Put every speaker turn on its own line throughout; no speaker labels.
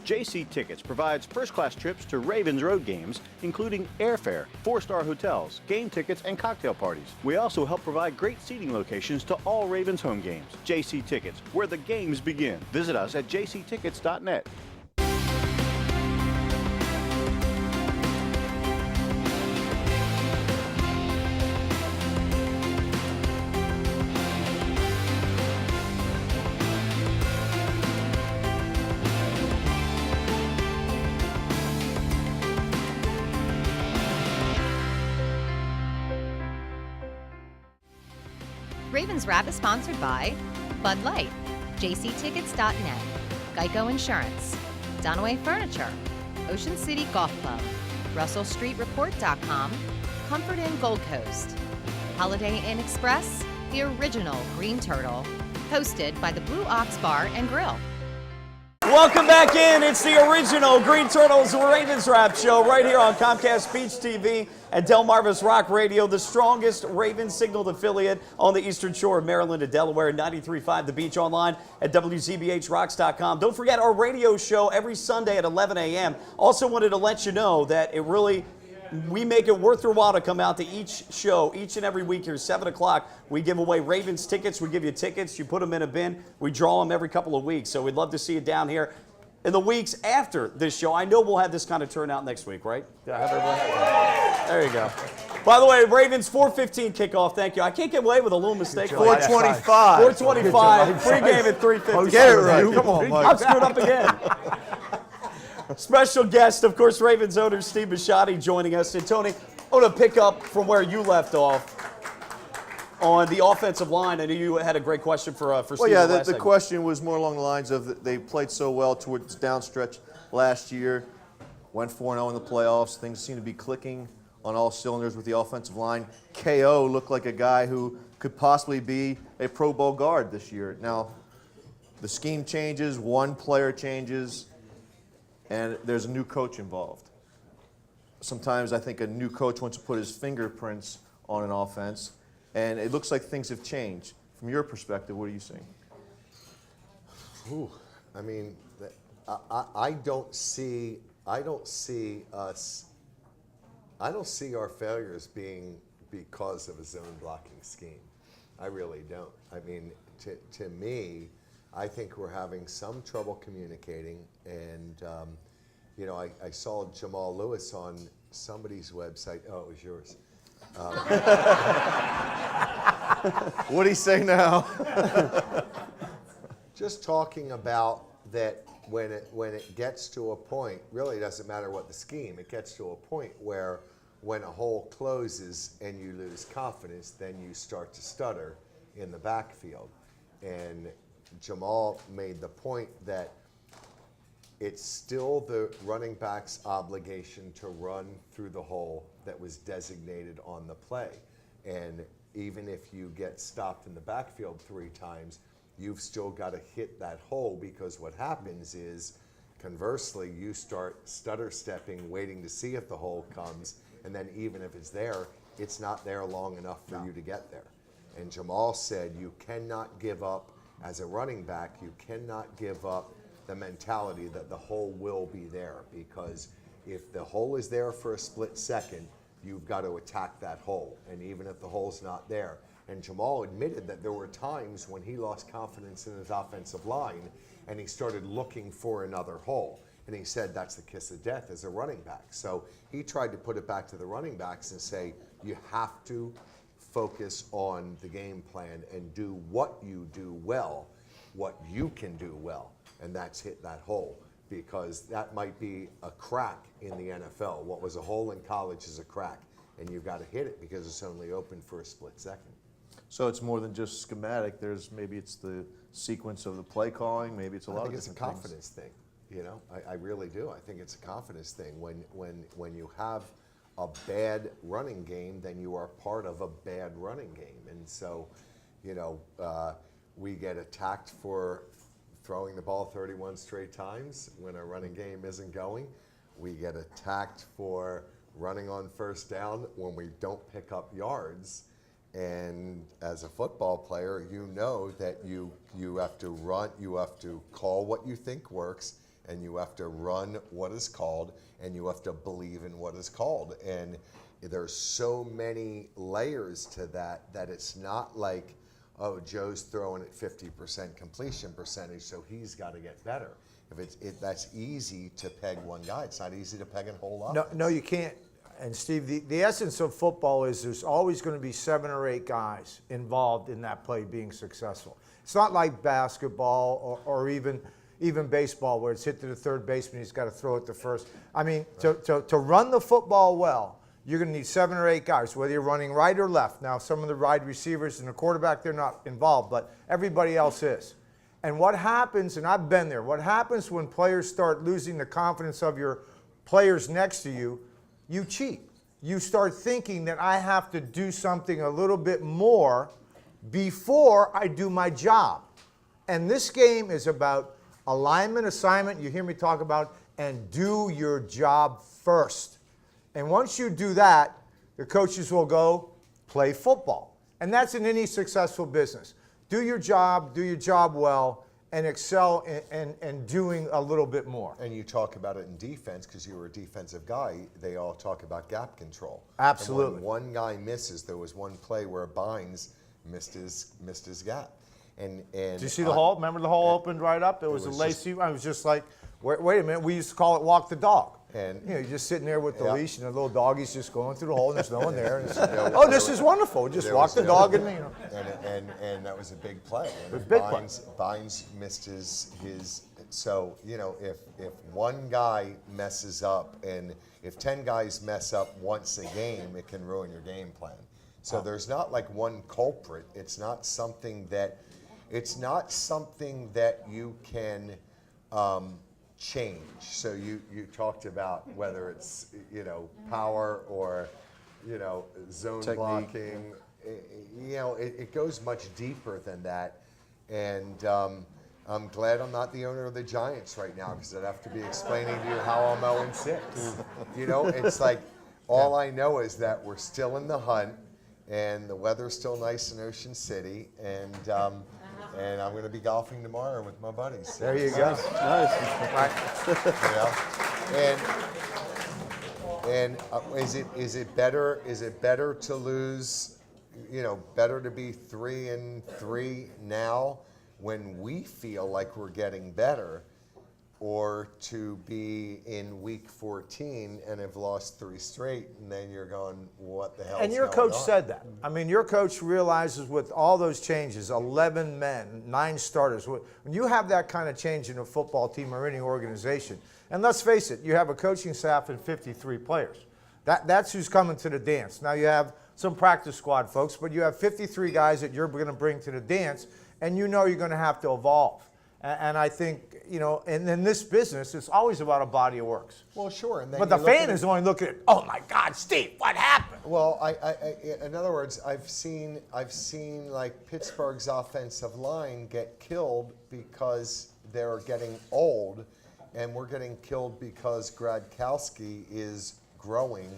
JC Tickets provides first-class trips to Ravens road games, including airfare, 4-star hotels, game tickets, and cocktail parties. We also help provide great seating locations to all Ravens home games. JC Tickets, where the games begin. Visit us at jctickets.net.
Ravens Wrap is sponsored by Bud Light, jctickets.net, Geico Insurance, Dunaway Furniture, Ocean City Golf Club, RussellStreetReport.com, Comfort Inn Gold Coast, Holiday Inn Express, the original Green Turtle, hosted by the Blue Ox Bar and Grill.
Welcome back in. It's the original Green Turtles Ravens Wrap show right here on Comcast Beach TV and Delmarva's Rock Radio, the strongest Ravens signaled affiliate on the Eastern Shore of Maryland and Delaware, 93.5 The Beach, online at WZBHRocks.com. Don't forget our radio show every Sunday at 11 a.m. Also wanted to let you know that we make it worth your while to come out to each show, each and every week here, 7 o'clock. We give away Ravens tickets. We give you tickets. You put them in a bin. We draw them every couple of weeks. So we'd love to see you down here in the weeks after this show. I know we'll have this kind of turnout next week, right? There you go. By the way, Ravens 4:15 kickoff. Thank you. I can't get away with a little mistake.
4:25.
4:25. Pregame at 3:50.
Get it right. Come on, Mike.
I'm screwed up again. Special guest, of course, Ravens owner Steve Bisciotti joining us. And Tony, I want to pick up from where you left off on the offensive line. I know you had a great question for Steve.
Well, yeah, the question was more along the lines of they played so well towards downstretch last year, went 4-0 in the playoffs. Things seem to be clicking on all cylinders with the offensive line. KO looked like a guy who could possibly be a Pro Bowl guard this year. Now, the scheme changes, one player changes, and there's a new coach involved. Sometimes I think a new coach wants to put his fingerprints on an offense, and it looks like things have changed. From your perspective, what are you seeing?
I mean, I don't see our failures being because of a zone blocking scheme. I really don't. I mean, to me, I think we're having some trouble communicating, and I saw Jamal Lewis on somebody's website. Oh, it was yours.
What'd he say now?
Just talking about that when it gets to a point, really doesn't matter what the scheme, it gets to a point where when a hole closes and you lose confidence, then you start to stutter in the backfield. And Jamal made the point that it's still the running back's obligation to run through the hole that was designated on the play. And even if you get stopped in the backfield 3 times, you've still got to hit that hole, because what happens is, conversely, you start stutter stepping, waiting to see if the hole comes, and then even if it's there, it's not there long enough for you to get there. And Jamal said you cannot give up, as a running back, you cannot give up the mentality that the hole will be there, because if the hole is there for a split second, you've got to attack that hole, and even if the hole's not there. And Jamal admitted that there were times when he lost confidence in his offensive line and he started looking for another hole. And he said that's the kiss of death as a running back. So he tried to put it back to the running backs and say, you have to focus on the game plan and do what you do well, what you can do well, and that's hit that hole, because that might be a crack in the NFL. What was a hole in college is a crack, and you've got to hit it because it's only open for a split second.
So it's more than just schematic. Maybe it's the sequence of the play calling. Maybe it's a lot of different things.
I think it's a confidence thing. You know, I really do. I think it's a confidence thing. When you have a bad running game, then you are part of a bad running game. And so, we get attacked for throwing the ball 31 straight times when our running game isn't going. We get attacked for running on first down when we don't pick up yards. And as a football player, you know that you have to run, you have to call what you think works, and you have to run what is called, and you have to believe in what is called. And there's so many layers to that it's not like, oh, Joe's throwing at 50% completion percentage, so he's got to get better. If that's easy to peg one guy, it's not easy to peg a whole lot.
No, you can't. And Steve, the essence of football is there's always going to be 7 or 8 guys involved in that play being successful. It's not like basketball or even baseball where it's hit to the third baseman, he's got to throw it to first. I mean, to run the football well, you're going to need 7 or 8 guys, whether you're running right or left. Now, some of the wide receivers and the quarterback, they're not involved, but everybody else is. And what happens, and I've been there, what happens when players start losing the confidence of your players next to you, you cheat. You start thinking that I have to do something a little bit more before I do my job. And this game is about alignment, assignment, you hear me talk about, and do your job first. And once you do that, the coaches will go play football. And that's in any successful business. Do your job well, and excel in doing a little bit more.
And you talk about it in defense because you were a defensive guy. They all talk about gap control.
Absolutely.
And when one guy misses, there was one play where Bynes missed his gap. And
did you see the hole? Remember the hole opened right up? It was a lacy. I was just like, wait a minute. We used to call it walk the dog. And you're just sitting there with the leash, and the little doggy's just going through the hole, and there's no one there. And this is wonderful. Just walk the dog, and
and that was a big play. And
big
Bynes missed his. So if one guy messes up, and if 10 guys mess up once a game, it can ruin your game plan. So there's not like one culprit. It's not something that you can change. So you talked about whether it's power or zone
technique.
blocking. It goes much deeper than that. And I'm glad I'm not the owner of the Giants right now because I'd have to be explaining to you how I'm 0-6. It's like all I know is that we're still in the hunt and the weather's still nice in Ocean City, and I'm going to be golfing tomorrow with my buddies.
there you go.
And is it better to lose? Better to be 3-3 now when we feel like we're getting better, or to be in week 14 and have lost 3 straight, and then you're going, what the hell?
And your coach said that. I mean, your coach realizes with all those changes, 11 men, 9 starters, when you have that kind of change in a football team or any organization, and let's face it, you have a coaching staff and 53 players. That's who's coming to the dance. Now you have some practice squad folks, but you have 53 guys that you're going to bring to the dance, and you're going to have to evolve. And I think, and in this business, it's always about a body of works.
Well, sure. And then
but the fan is only looking at, oh my God, Steve, what happened?
Well, in other words, I've seen like Pittsburgh's offensive line get killed because they're getting old, and we're getting killed because Gradkowski is growing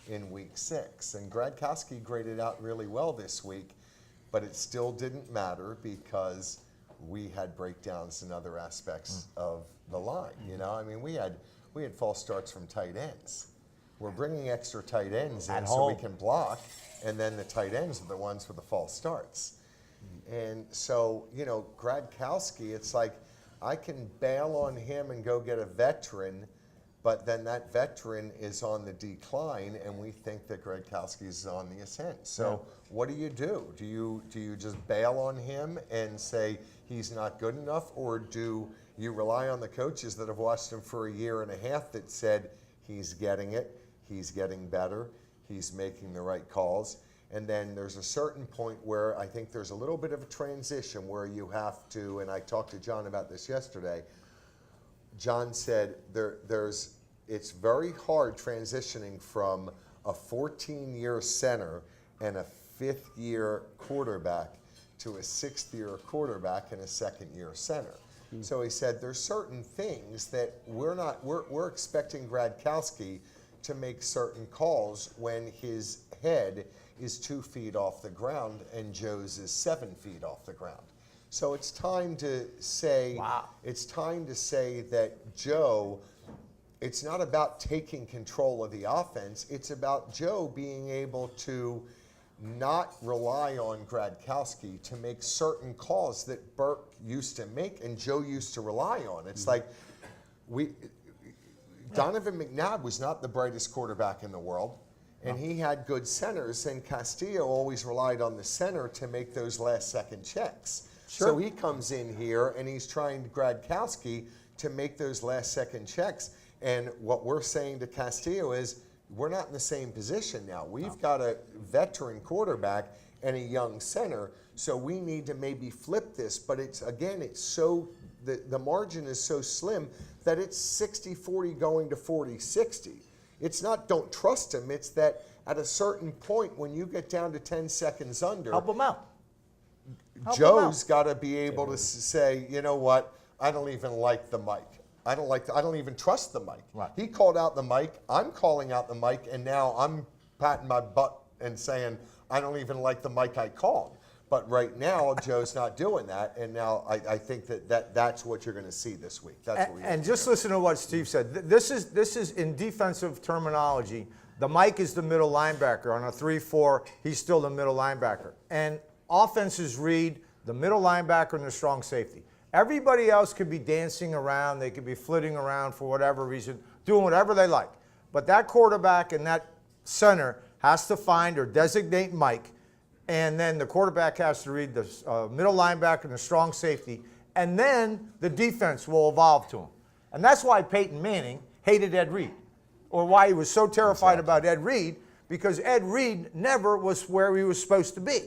in week 6. And Gradkowski graded out really well this week, but it still didn't matter because we had breakdowns in other aspects of the line. I mean, we had false starts from tight ends. We're bringing extra tight ends in so we can block, and then the tight ends are the ones with the false starts. And so, Gradkowski, it's like I can bail on him and go get a veteran, but then that veteran is on the decline, and we think that Gradkowski is on the ascent. So what do? Do you just bail on him and say he's not good enough, or do you rely on the coaches that have watched him for a year and a half that said he's getting it, he's getting better, he's making the right calls? And then there's a certain point where I think there's a little bit of a transition where you have to, and I talked to John about this yesterday. John said it's very hard transitioning from a 14-year center and a 5th-year quarterback to a 6th-year quarterback and a 2nd-year center. So he said there's certain things that we're expecting Gradkowski to make certain calls when his head is 2 feet off the ground and Joe's is 7 feet off the ground. So it's time to say, it's time to say that Joe, it's not about taking control of the offense. It's about Joe being able to not rely on Gradkowski to make certain calls that Burke used to make and Joe used to rely on. It's like Donovan McNabb was not the brightest quarterback in the world, and he had good centers, and Castillo always relied on the center to make those last-second checks. So he comes in here, and he's trying Gradkowski to make those last-second checks. And what we're saying to Castillo is, we're not in the same position now. We've got a veteran quarterback and a young center, so we need to maybe flip this. But it's, again, it's so, the margin is so slim that it's 60-40 going to 40-60. It's not don't trust him, it's that at a certain point when you get down to 10 seconds under,
Help him out.
Joe's got to be able to say, you know what, I don't even like the mic. I don't even trust the mic.
Right.
He called out the mic, I'm calling out the mic, and now I'm patting my butt and saying, I don't even like the mic I called. But right now, Joe's not doing that, and now I think that's what you're going to see this week. That's what
And just listen to what Steve said. This is in defensive terminology. The Mike is the middle linebacker. On a 3-4, he's still the middle linebacker. And offenses read the middle linebacker and the strong safety. Everybody else could be dancing around. They could be flitting around for whatever reason, doing whatever they like. But that quarterback and that center has to find or designate Mike, and then the quarterback has to read the middle linebacker and the strong safety, and then the defense will evolve to him. And that's why Peyton Manning hated Ed Reed, or why he was so terrified about Ed Reed, because Ed Reed never was where he was supposed to be.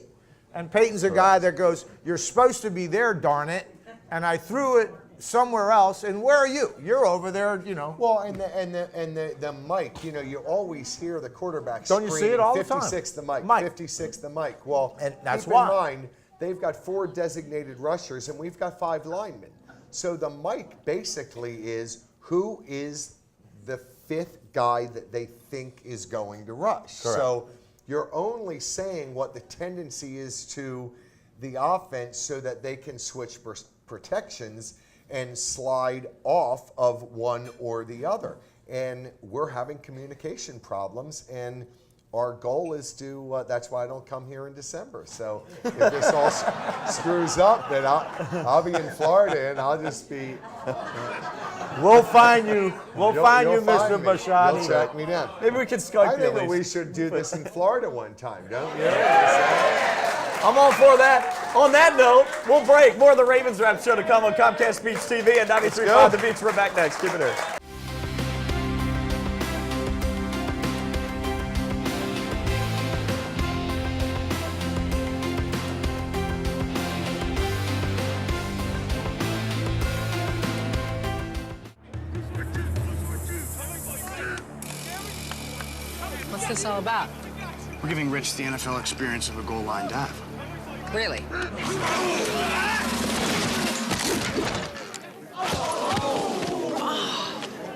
And Peyton's a guy that goes, you're supposed to be there, darn it, and I threw it somewhere else, and where are you? You're over there, you know.
Well, and the mic, you know, you always hear the quarterback
Don't you see it all the time?
56 the mic,
Mike.
56 the mic. Well,
And that's
keep
why.
in mind, they've got 4 designated rushers, and we've got 5 linemen. So the mic basically is who is the 5th guy that they think is going to rush.
Correct.
So you're only saying what the tendency is to the offense so that they can switch protections and slide off of one or the other. And we're having communication problems, and our goal is to, that's why I don't come here in December. So if this all screws up, then I'll be in Florida, and I'll just be...
We'll find you. We'll find you,
You'll
Mr.
find me.
Bashani.
You'll track me down.
Maybe we can Skype
I
you
think
at
that
least.
we should do this in Florida one time, don't you?
I'm all for that. On that note, we'll break. More of the Ravens Wrap Show to come on Comcast Beach TV and 93.5 The Beach. We're back next. Keep it here.
What's this all about?
We're giving Rich the NFL experience of a goal line dive.
Really?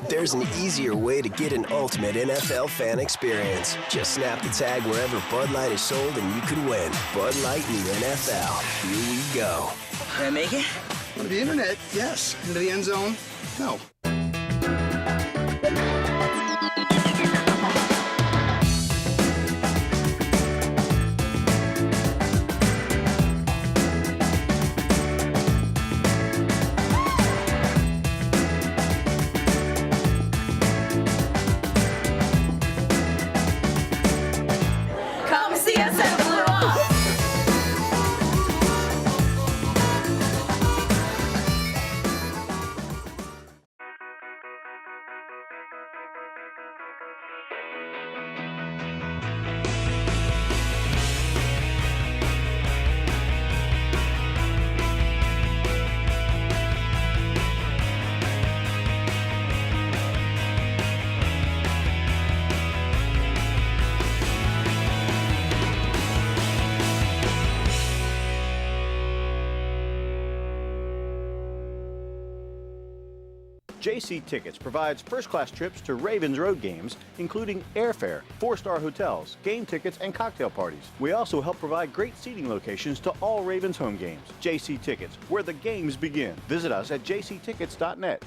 There's an easier way to get an ultimate NFL fan experience. Just snap the tag wherever Bud Light is sold and you could win. Bud Light in the NFL. Here we go.
Can I make it?
On the internet, yes. Into the end zone, no.
Come see us at Blue Off.
JC Tickets provides first-class trips to Ravens road games, including airfare, 4-star hotels, game tickets, and cocktail parties. We also help provide great seating locations to all Ravens home games. JC Tickets, where the games begin. Visit us at jctickets.net.